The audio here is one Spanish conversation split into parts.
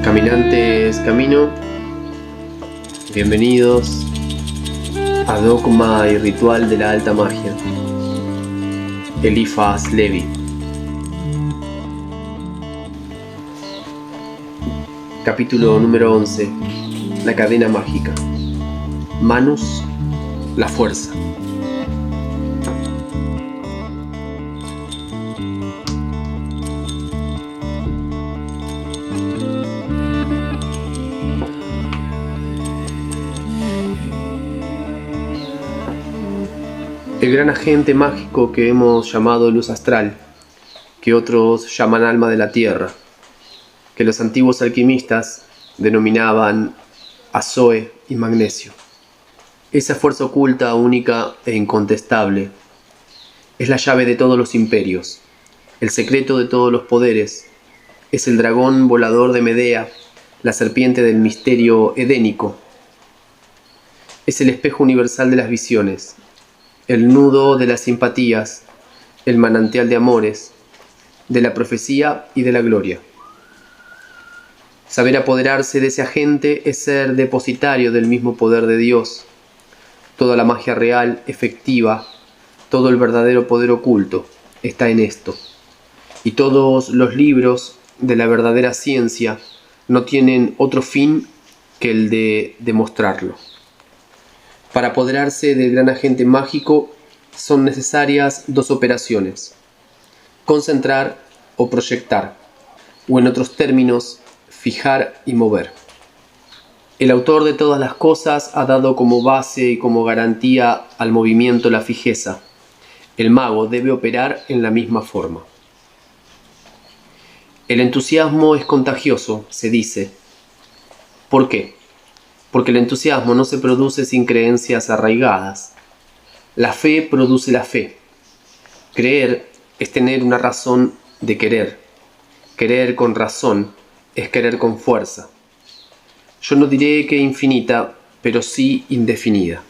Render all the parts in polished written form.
Caminantes camino, bienvenidos a Dogma y Ritual de la Alta Magia. Eliphas Levi. Capítulo número 11. La cadena mágica. Manus, la fuerza. El gran agente mágico que hemos llamado luz astral, que otros llaman alma de la tierra, que los antiguos alquimistas denominaban azoe y magnesio. Esa fuerza oculta, única e incontestable, es la llave de todos los imperios, el secreto de todos los poderes, es el dragón volador de Medea, la serpiente del misterio edénico, es el espejo universal de las visiones, el nudo de las simpatías, el manantial de amores, de la profecía y de la gloria. Saber apoderarse de ese agente es ser depositario del mismo poder de Dios. Toda la magia real, efectiva, todo el verdadero poder oculto está en esto. Y todos los libros de la verdadera ciencia no tienen otro fin que el de demostrarlo. Para apoderarse del gran agente mágico son necesarias dos operaciones: concentrar o proyectar, o en otros términos, fijar y mover. El autor de todas las cosas ha dado como base y como garantía al movimiento la fijeza. El mago debe operar en la misma forma. El entusiasmo es contagioso, se dice. ¿Por qué? Porque el entusiasmo no se produce sin creencias arraigadas. La fe produce la fe. Creer es tener una razón de querer. Querer con razón es querer con fuerza. Yo no diré que infinita, pero sí indefinida.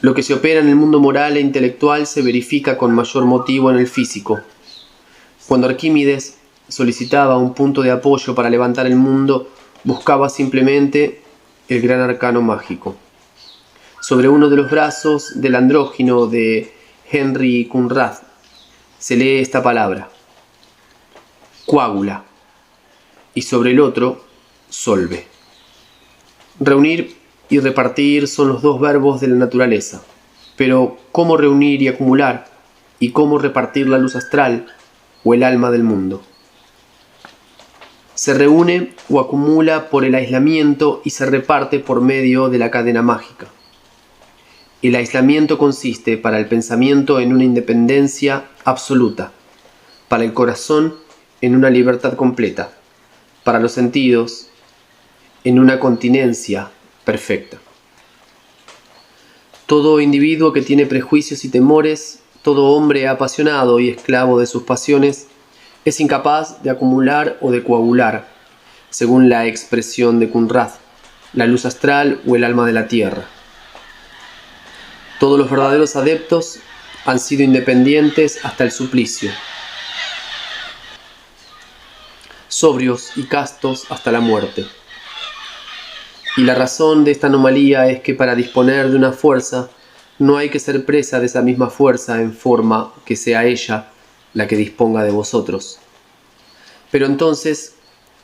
Lo que se opera en el mundo moral e intelectual se verifica con mayor motivo en el físico. Cuando Arquímedes solicitaba un punto de apoyo para levantar el mundo, buscaba simplemente el gran arcano mágico. Sobre uno de los brazos del andrógino de Henry Conrad se lee esta palabra: coágula, y sobre el otro, solve. Reunir y repartir son los dos verbos de la naturaleza, pero ¿cómo reunir y acumular? ¿Y cómo repartir la luz astral o el alma del mundo? Se reúne o acumula por el aislamiento y se reparte por medio de la cadena mágica. El aislamiento consiste para el pensamiento en una independencia absoluta, para el corazón en una libertad completa, para los sentidos en una continencia perfecta. Todo individuo que tiene prejuicios y temores, todo hombre apasionado y esclavo de sus pasiones, es incapaz de acumular o de coagular, según la expresión de Conrad, la luz astral o el alma de la tierra. Todos los verdaderos adeptos han sido independientes hasta el suplicio, sobrios y castos hasta la muerte. Y la razón de esta anomalía es que para disponer de una fuerza no hay que ser presa de esa misma fuerza en forma que sea ella la que disponga de vosotros. Pero entonces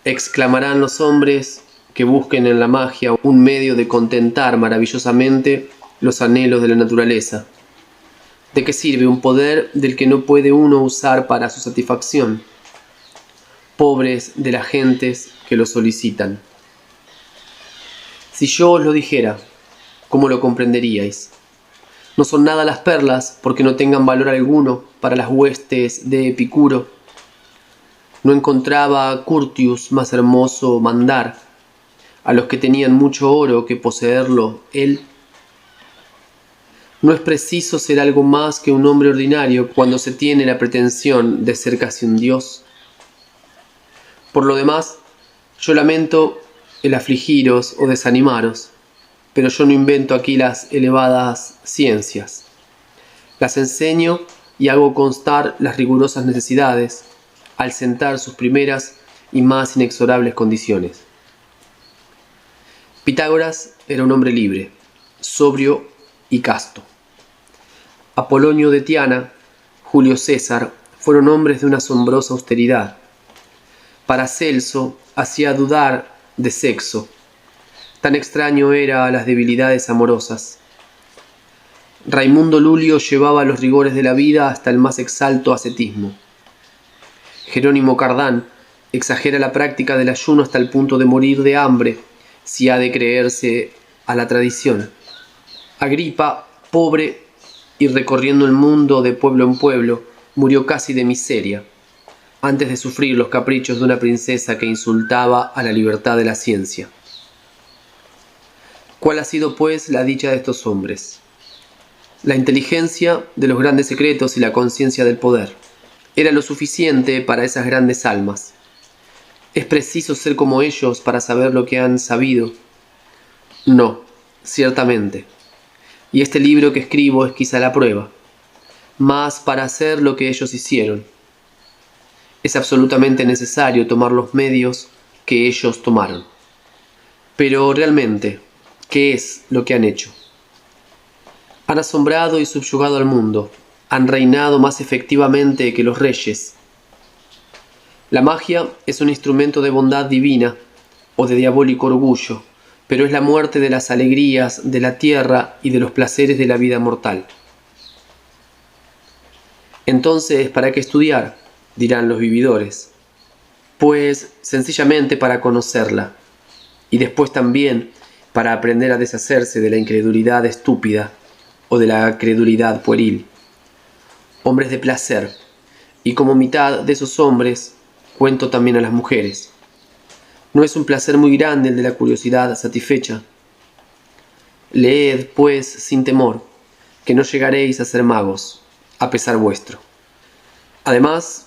exclamarán los hombres que busquen en la magia un medio de contentar maravillosamente los anhelos de la naturaleza. ¿De qué sirve un poder del que no puede uno usar para su satisfacción? Pobres de las gentes que lo solicitan. Si yo os lo dijera, ¿cómo lo comprenderíais? No son nada las perlas porque no tengan valor alguno para las huestes de Epicuro. No encontraba Curtius más hermoso mandar a los que tenían mucho oro que poseerlo él. No es preciso ser algo más que un hombre ordinario cuando se tiene la pretensión de ser casi un dios. Por lo demás, yo lamento el afligiros o desanimaros, pero yo no invento aquí las elevadas ciencias. Las enseño y hago constar las rigurosas necesidades al sentar sus primeras y más inexorables condiciones. Pitágoras era un hombre libre, sobrio y casto. Apolonio de Tiana, Julio César fueron hombres de una asombrosa austeridad. Paracelso hacía dudar de sexo. Tan extraño era a las debilidades amorosas. Raimundo Lulio llevaba los rigores de la vida hasta el más exalto ascetismo. Jerónimo Cardán exagera la práctica del ayuno hasta el punto de morir de hambre, si ha de creerse a la tradición. Agripa, pobre y recorriendo el mundo de pueblo en pueblo, murió casi de miseria, antes de sufrir los caprichos de una princesa que insultaba a la libertad de la ciencia. ¿Cuál ha sido, pues, la dicha de estos hombres? La inteligencia de los grandes secretos y la conciencia del poder. Era lo suficiente para esas grandes almas. ¿Es preciso ser como ellos para saber lo que han sabido? No, ciertamente. Y este libro que escribo es quizá la prueba. Mas para hacer lo que ellos hicieron, es absolutamente necesario tomar los medios que ellos tomaron. Pero realmente, ¿qué es lo que han hecho? Han asombrado y subyugado al mundo, han reinado más efectivamente que los reyes. La magia es un instrumento de bondad divina o de diabólico orgullo, pero es la muerte de las alegrías de la tierra y de los placeres de la vida mortal. Entonces, ¿para qué estudiar?, dirán los vividores. Pues sencillamente para conocerla, y después también para aprender a deshacerse de la incredulidad estúpida o de la credulidad pueril. Hombres de placer, y como mitad de esos hombres, cuento también a las mujeres. ¿No es un placer muy grande el de la curiosidad satisfecha? Leed, pues, sin temor, que no llegaréis a ser magos, a pesar vuestro. Además,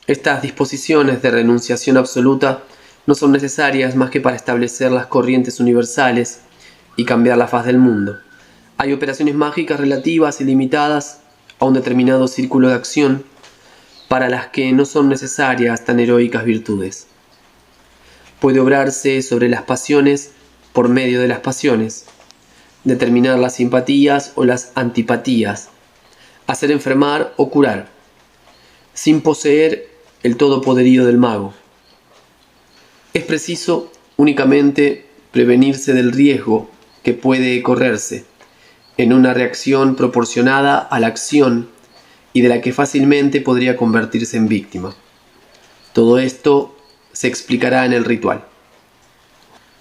estas disposiciones de renunciación absoluta no son necesarias más que para establecer las corrientes universales y cambiar la faz del mundo. Hay operaciones mágicas relativas y limitadas a un determinado círculo de acción para las que no son necesarias tan heroicas virtudes. Puede obrarse sobre las pasiones por medio de las pasiones, determinar las simpatías o las antipatías, hacer enfermar o curar, sin poseer el todo poderío del mago. Es preciso únicamente prevenirse del riesgo que puede correrse en una reacción proporcionada a la acción y de la que fácilmente podría convertirse en víctima. Todo esto se explicará en el ritual.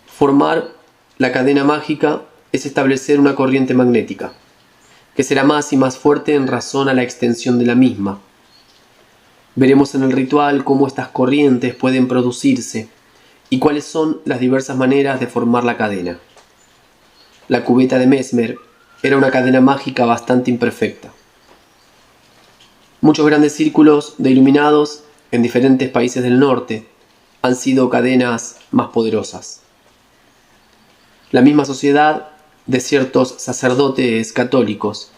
Formar la cadena mágica es establecer una corriente magnética, que será más y más fuerte en razón a la extensión de la misma. Veremos en el ritual cómo estas corrientes pueden producirse y cuáles son las diversas maneras de formar la cadena. La cubeta de Mesmer era una cadena mágica bastante imperfecta. Muchos grandes círculos de iluminados en diferentes países del norte han sido cadenas más poderosas. La misma sociedad de ciertos sacerdotes católicos,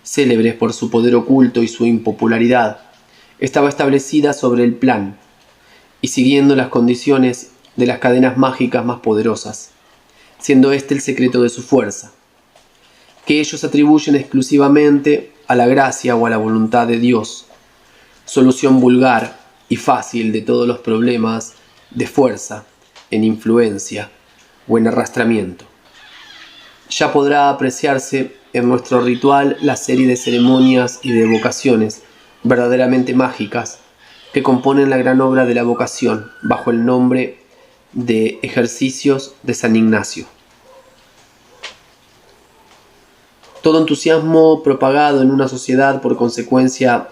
célebres por su poder oculto y su impopularidad, estaba establecida sobre el plan y siguiendo las condiciones de las cadenas mágicas más poderosas, siendo este el secreto de su fuerza, que ellos atribuyen exclusivamente a la gracia o a la voluntad de Dios, solución vulgar y fácil de todos los problemas de fuerza, en influencia o en arrastramiento. Ya podrá apreciarse en nuestro ritual la serie de ceremonias y de evocaciones verdaderamente mágicas que componen la gran obra de la vocación bajo el nombre de ejercicios de San Ignacio. Todo entusiasmo propagado en una sociedad por consecuencia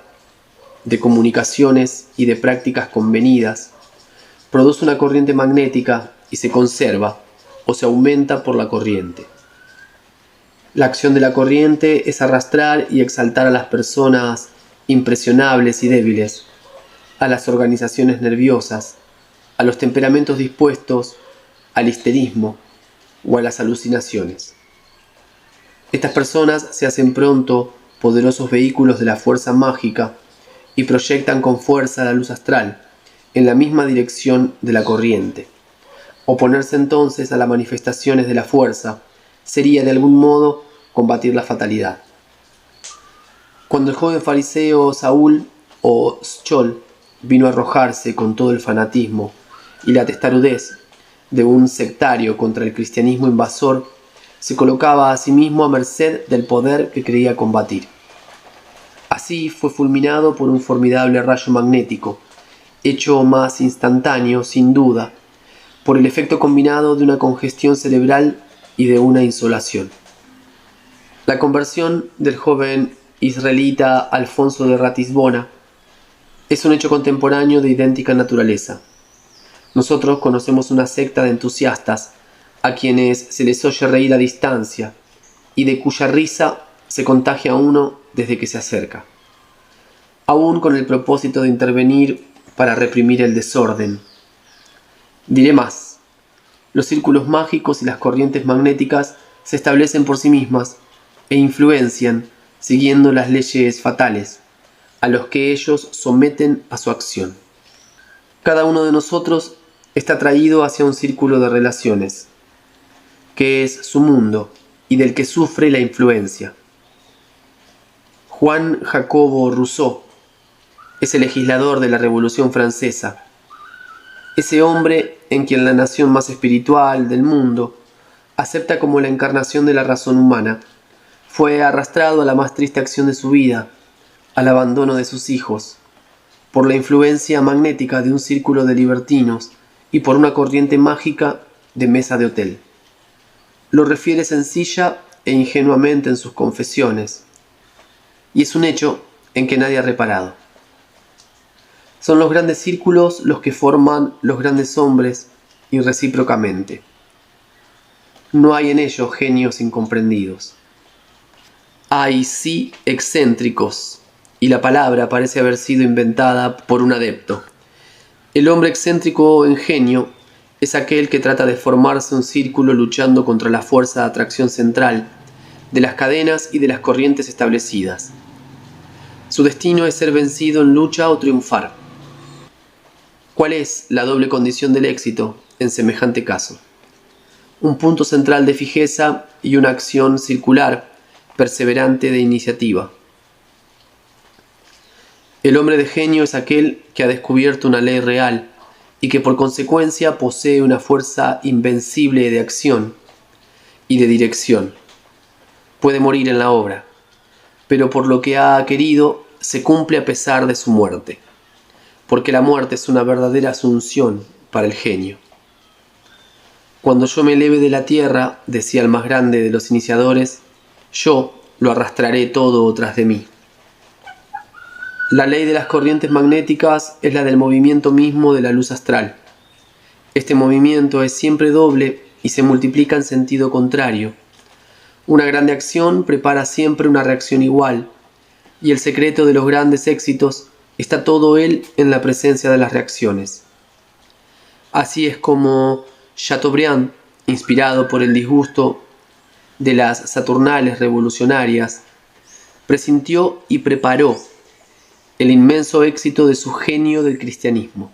de comunicaciones y de prácticas convenidas produce una corriente magnética y se conserva o se aumenta por la corriente. La acción de la corriente es arrastrar y exaltar a las personas impresionables y débiles, a las organizaciones nerviosas, a los temperamentos dispuestos al histerismo o a las alucinaciones. Estas personas se hacen pronto poderosos vehículos de la fuerza mágica y proyectan con fuerza la luz astral en la misma dirección de la corriente. Oponerse entonces a las manifestaciones de la fuerza sería de algún modo combatir la fatalidad. Cuando el joven fariseo Saúl o Schol vino a arrojarse con todo el fanatismo y la testarudez de un sectario contra el cristianismo invasor, se colocaba a sí mismo a merced del poder que creía combatir. Así fue fulminado por un formidable rayo magnético, hecho más instantáneo, sin duda, por el efecto combinado de una congestión cerebral y de una insolación. La conversión del joven israelita Alfonso de Ratisbona es un hecho contemporáneo de idéntica naturaleza. Nosotros conocemos una secta de entusiastas a quienes se les oye reír a distancia y de cuya risa se contagia uno desde que se acerca, aún con el propósito de intervenir para reprimir el desorden. Diré más: los círculos mágicos y las corrientes magnéticas se establecen por sí mismas e influencian siguiendo las leyes fatales a los que ellos someten a su acción. Cada uno de nosotros está atraído hacia un círculo de relaciones, que es su mundo y del que sufre la influencia. Juan Jacobo Rousseau es el legislador de la Revolución Francesa, ese hombre en quien la nación más espiritual del mundo acepta como la encarnación de la razón humana. Fue arrastrado a la más triste acción de su vida, al abandono de sus hijos, por la influencia magnética de un círculo de libertinos y por una corriente mágica de mesa de hotel. Lo refiere sencilla e ingenuamente en sus confesiones, y es un hecho en que nadie ha reparado. Son los grandes círculos los que forman los grandes hombres y recíprocamente. No hay en ellos genios incomprendidos. Hay sí excéntricos, y la palabra parece haber sido inventada por un adepto. El hombre excéntrico en genio es aquel que trata de formarse un círculo luchando contra la fuerza de atracción central de las cadenas y de las corrientes establecidas. Su destino es ser vencido en lucha o triunfar. ¿Cuál es la doble condición del éxito en semejante caso? Un punto central de fijeza y una acción circular perseverante de iniciativa. El hombre de genio es aquel que ha descubierto una ley real y que por consecuencia posee una fuerza invencible de acción y de dirección. Puede morir en la obra, pero por lo que ha querido se cumple a pesar de su muerte, porque la muerte es una verdadera asunción para el genio. Cuando yo me eleve de la tierra, decía el más grande de los iniciadores, yo lo arrastraré todo tras de mí. La ley de las corrientes magnéticas es la del movimiento mismo de la luz astral. Este movimiento es siempre doble y se multiplica en sentido contrario. Una grande acción prepara siempre una reacción igual, y el secreto de los grandes éxitos está todo él en la presencia de las reacciones. Así es como Chateaubriand, inspirado por el disgusto de las Saturnales revolucionarias, presintió y preparó el inmenso éxito de su genio del cristianismo.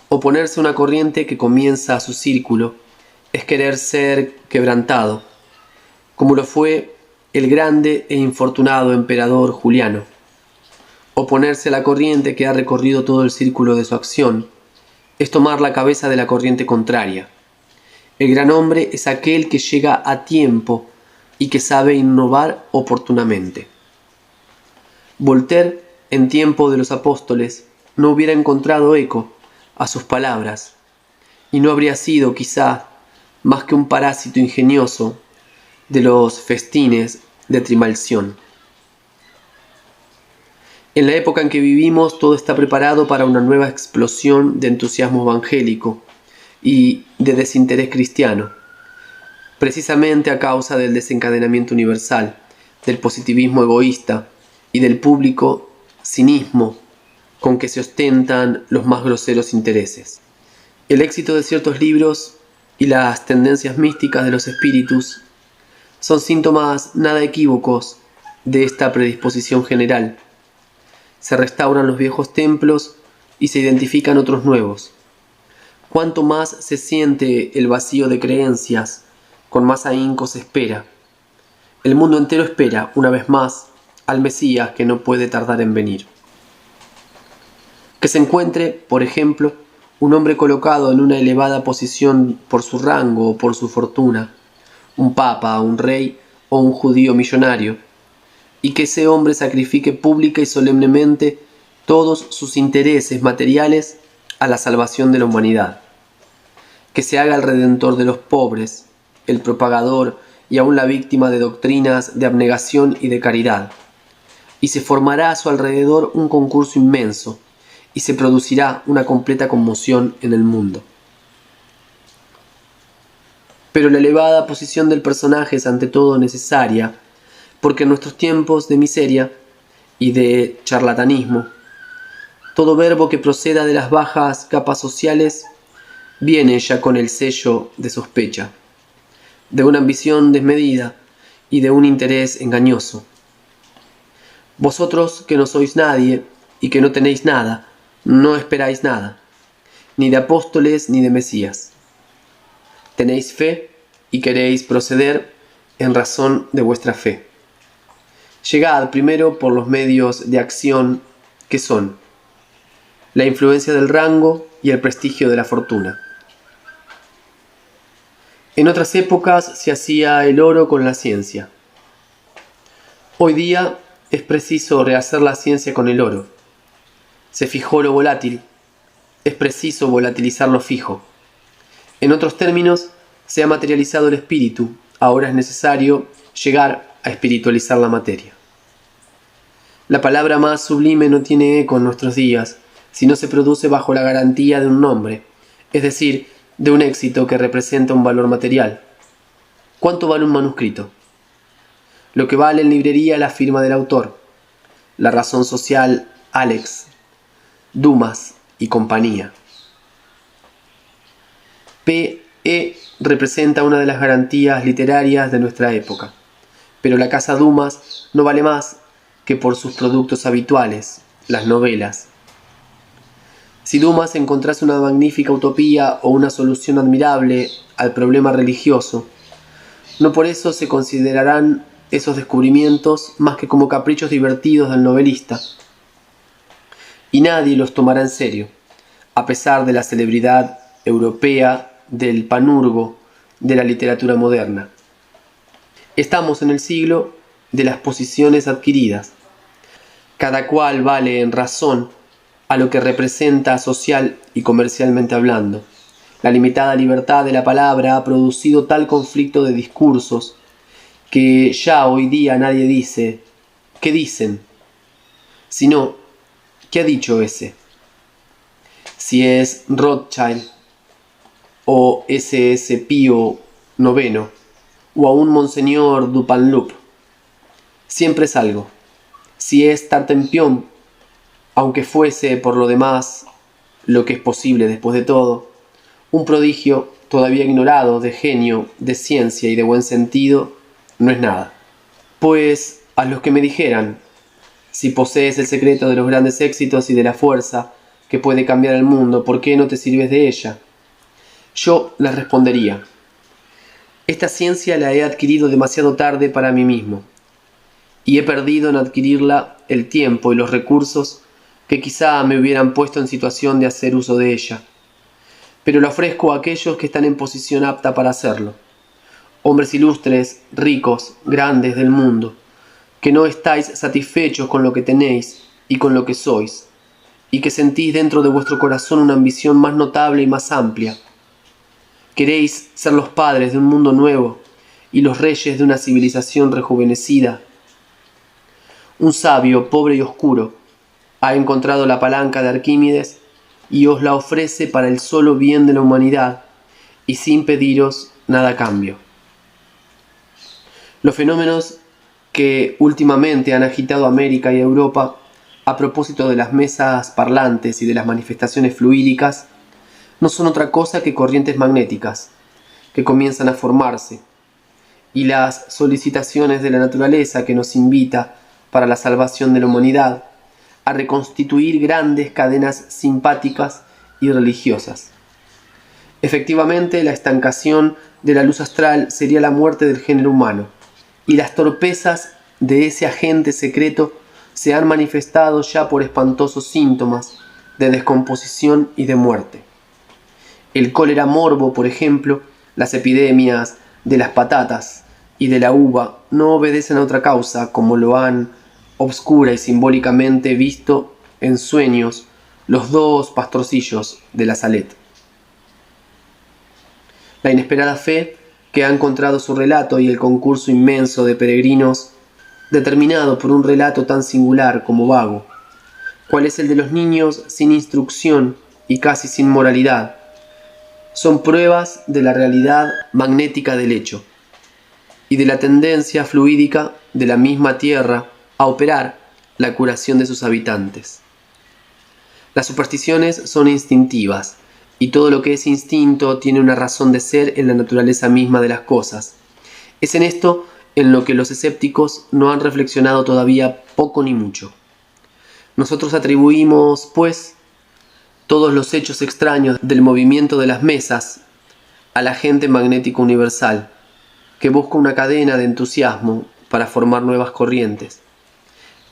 Oponerse a una corriente que comienza a su círculo es querer ser quebrantado, como lo fue el grande e infortunado emperador Juliano. Oponerse a la corriente que ha recorrido todo el círculo de su acción es tomar la cabeza de la corriente contraria. El gran hombre es aquel que llega a tiempo y que sabe innovar oportunamente. Voltaire, en tiempo de los apóstoles, no hubiera encontrado eco a sus palabras y no habría sido, quizá, más que un parásito ingenioso de los festines de Trimalción. En la época en que vivimos, todo está preparado para una nueva explosión de entusiasmo evangélico y de desinterés cristiano, precisamente a causa del desencadenamiento universal, del positivismo egoísta y del público cinismo con que se ostentan los más groseros intereses. El éxito de ciertos libros y las tendencias místicas de los espíritus son síntomas nada equívocos de esta predisposición general. Se restauran los viejos templos y se identifican otros nuevos. Cuanto más se siente el vacío de creencias, con más ahínco se espera. El mundo entero espera, una vez más, al Mesías que no puede tardar en venir. Que se encuentre, por ejemplo, un hombre colocado en una elevada posición por su rango o por su fortuna, un papa, un rey o un judío millonario, y que ese hombre sacrifique pública y solemnemente todos sus intereses materiales a la salvación de la humanidad. Que se haga el redentor de los pobres, el propagador y aún la víctima de doctrinas de abnegación y de caridad. Y se formará a su alrededor un concurso inmenso, y se producirá una completa conmoción en el mundo. Pero la elevada posición del personaje es ante todo necesaria, porque en nuestros tiempos de miseria y de charlatanismo, todo verbo que proceda de las bajas capas sociales viene ya con el sello de sospecha, de una ambición desmedida y de un interés engañoso. Vosotros que no sois nadie y que no tenéis nada, no esperáis nada, ni de apóstoles ni de Mesías. Tenéis fe y queréis proceder en razón de vuestra fe. Llegad primero por los medios de acción que son la influencia del rango y el prestigio de la fortuna. En otras épocas se hacía el oro con la ciencia. Hoy día es preciso rehacer la ciencia con el oro. Se fijó lo volátil, es preciso volatilizar lo fijo. En otros términos, se ha materializado el espíritu, ahora es necesario llegar a espiritualizar la materia. La palabra más sublime no tiene eco en nuestros días, si no se produce bajo la garantía de un nombre, es decir, de un éxito que representa un valor material. ¿Cuánto vale un manuscrito? Lo que vale en librería la firma del autor, la razón social Alex, Dumas y compañía. P.E. representa una de las garantías literarias de nuestra época, pero la casa Dumas no vale más que por sus productos habituales, las novelas. Si Dumas encontrase una magnífica utopía o una solución admirable al problema religioso, no por eso se considerarán esos descubrimientos más que como caprichos divertidos del novelista, y nadie los tomará en serio, a pesar de la celebridad europea del panurgo de la literatura moderna. Estamos en el siglo de las posiciones adquiridas. Cada cual vale en razón a lo que representa social y comercialmente hablando. La limitada libertad de la palabra ha producido tal conflicto de discursos que ya hoy día nadie dice ¿qué dicen?, sino ¿qué ha dicho ese? Si es Rothschild o S.S. Pío IX o aún Monseñor Dupanloup. Siempre es algo. Si es Tartempion, aunque fuese por lo demás lo que es posible después de todo, un prodigio todavía ignorado de genio, de ciencia y de buen sentido, no es nada. Pues a los que me dijeran, si posees el secreto de los grandes éxitos y de la fuerza que puede cambiar el mundo, ¿por qué no te sirves de ella? Yo les respondería, esta ciencia la he adquirido demasiado tarde para mí mismo, y he perdido en adquirirla el tiempo y los recursos que quizá me hubieran puesto en situación de hacer uso de ella. Pero la ofrezco a aquellos que están en posición apta para hacerlo, hombres ilustres, ricos, grandes del mundo, que no estáis satisfechos con lo que tenéis y con lo que sois, y que sentís dentro de vuestro corazón una ambición más notable y más amplia. Queréis ser los padres de un mundo nuevo y los reyes de una civilización rejuvenecida. Un sabio, pobre y oscuro, ha encontrado la palanca de Arquímedes y os la ofrece para el solo bien de la humanidad y sin pediros nada a cambio. Los fenómenos que últimamente han agitado América y Europa a propósito de las mesas parlantes y de las manifestaciones fluídicas no son otra cosa que corrientes magnéticas, que comienzan a formarse, y las solicitaciones de la naturaleza que nos invita, para la salvación de la humanidad, a reconstituir grandes cadenas simpáticas y religiosas. Efectivamente, la estancación de la luz astral sería la muerte del género humano, y las torpezas de ese agente secreto se han manifestado ya por espantosos síntomas de descomposición y de muerte. El cólera morbo, por ejemplo, las epidemias de las patatas y de la uva no obedecen a otra causa, como lo han obscura y simbólicamente visto en sueños los dos pastorcillos de la Salet. La inesperada fe que ha encontrado su relato y el concurso inmenso de peregrinos, determinado por un relato tan singular como vago, cual es el de los niños sin instrucción y casi sin moralidad, son pruebas de la realidad magnética del hecho y de la tendencia fluídica de la misma tierra a operar la curación de sus habitantes. Las supersticiones son instintivas, y todo lo que es instinto tiene una razón de ser en la naturaleza misma de las cosas. Es en esto en lo que los escépticos no han reflexionado todavía poco ni mucho. Nosotros atribuimos, pues, todos los hechos extraños del movimiento de las mesas al agente magnético universal, que busca una cadena de entusiasmo para formar nuevas corrientes.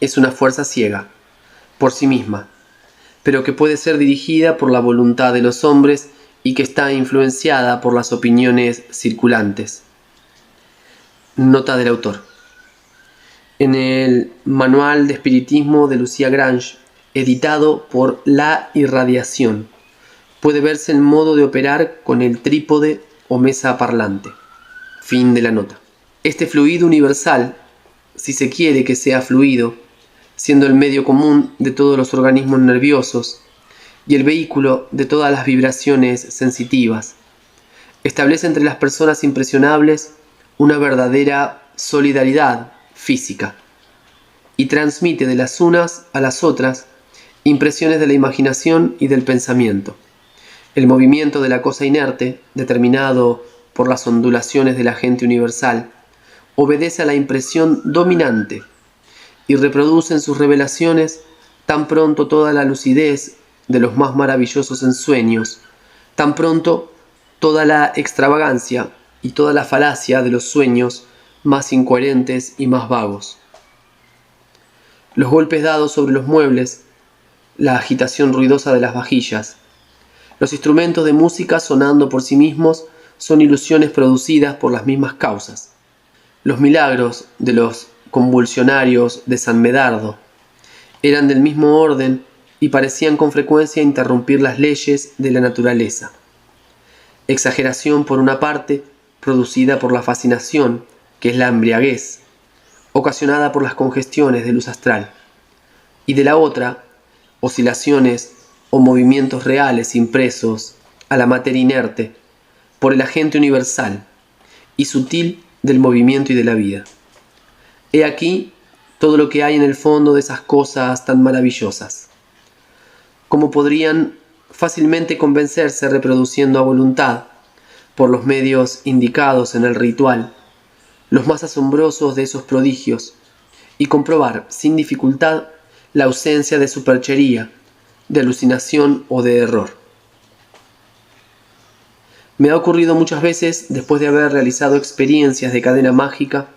Es una fuerza ciega, por sí misma, pero que puede ser dirigida por la voluntad de los hombres y que está influenciada por las opiniones circulantes. Nota del autor. En el Manual de Espiritismo de Lucía Grange, editado por La Irradiación, puede verse el modo de operar con el trípode o mesa parlante. Fin de la nota. Este fluido universal, si se quiere que sea fluido, siendo el medio común de todos los organismos nerviosos y el vehículo de todas las vibraciones sensitivas, establece entre las personas impresionables una verdadera solidaridad física y transmite de las unas a las otras impresiones de la imaginación y del pensamiento. El movimiento de la cosa inerte, determinado por las ondulaciones del agente universal, obedece a la impresión dominante y reproduce en sus revelaciones tan pronto toda la lucidez de los más maravillosos ensueños, tan pronto toda la extravagancia y toda la falacia de los sueños más incoherentes y más vagos. Los golpes dados sobre los muebles, la agitación ruidosa de las vajillas, los instrumentos de música sonando por sí mismos son ilusiones producidas por las mismas causas. Los milagros de los convulsionarios de San Medardo eran del mismo orden y parecían con frecuencia interrumpir las leyes de la naturaleza. Exageración por una parte, producida por la fascinación, que es la embriaguez, ocasionada por las congestiones de luz astral, y de la otra, oscilaciones o movimientos reales impresos a la materia inerte por el agente universal y sutil del movimiento y de la vida. He aquí todo lo que hay en el fondo de esas cosas tan maravillosas. ¿Cómo podrían fácilmente convencerse reproduciendo a voluntad, por los medios indicados en el ritual, los más asombrosos de esos prodigios, y comprobar sin dificultad la ausencia de superchería, de alucinación o de error? Me ha ocurrido muchas veces, después de haber realizado experiencias de cadena mágica,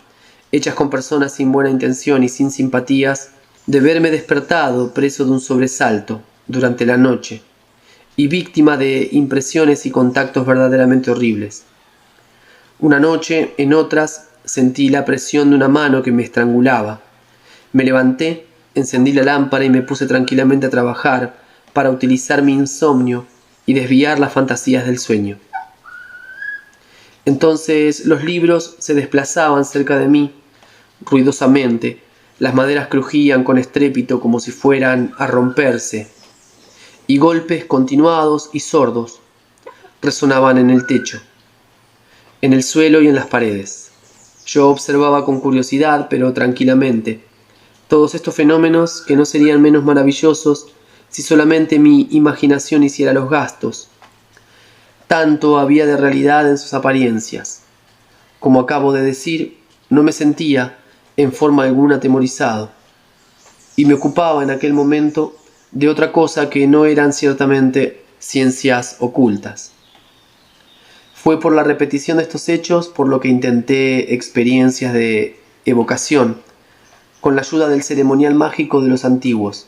hechas con personas sin buena intención y sin simpatías, de verme despertado preso de un sobresalto durante la noche y víctima de impresiones y contactos verdaderamente horribles. Una noche, en otras, sentí la presión de una mano que me estrangulaba. Me levanté, encendí la lámpara y me puse tranquilamente a trabajar para utilizar mi insomnio y desviar las fantasías del sueño. Entonces los libros se desplazaban cerca de mí, ruidosamente, las maderas crujían con estrépito como si fueran a romperse, y golpes continuados y sordos resonaban en el techo, en el suelo y en las paredes. Yo observaba con curiosidad, pero tranquilamente, todos estos fenómenos que no serían menos maravillosos si solamente mi imaginación hiciera los gastos. Tanto había de realidad en sus apariencias. Como acabo de decir, no me sentía en forma alguna atemorizado, y me ocupaba en aquel momento de otra cosa que no eran ciertamente ciencias ocultas. Fue por la repetición de estos hechos por lo que intenté experiencias de evocación con la ayuda del ceremonial mágico de los antiguos,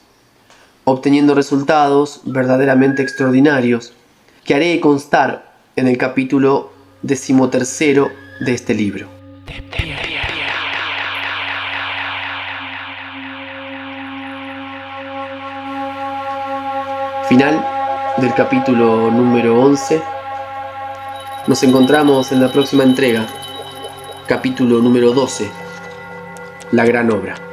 obteniendo resultados verdaderamente extraordinarios que haré constar en el capítulo 13 de este libro. Final del capítulo número 11. Nos encontramos en la próxima entrega, capítulo número 12, La Gran Obra.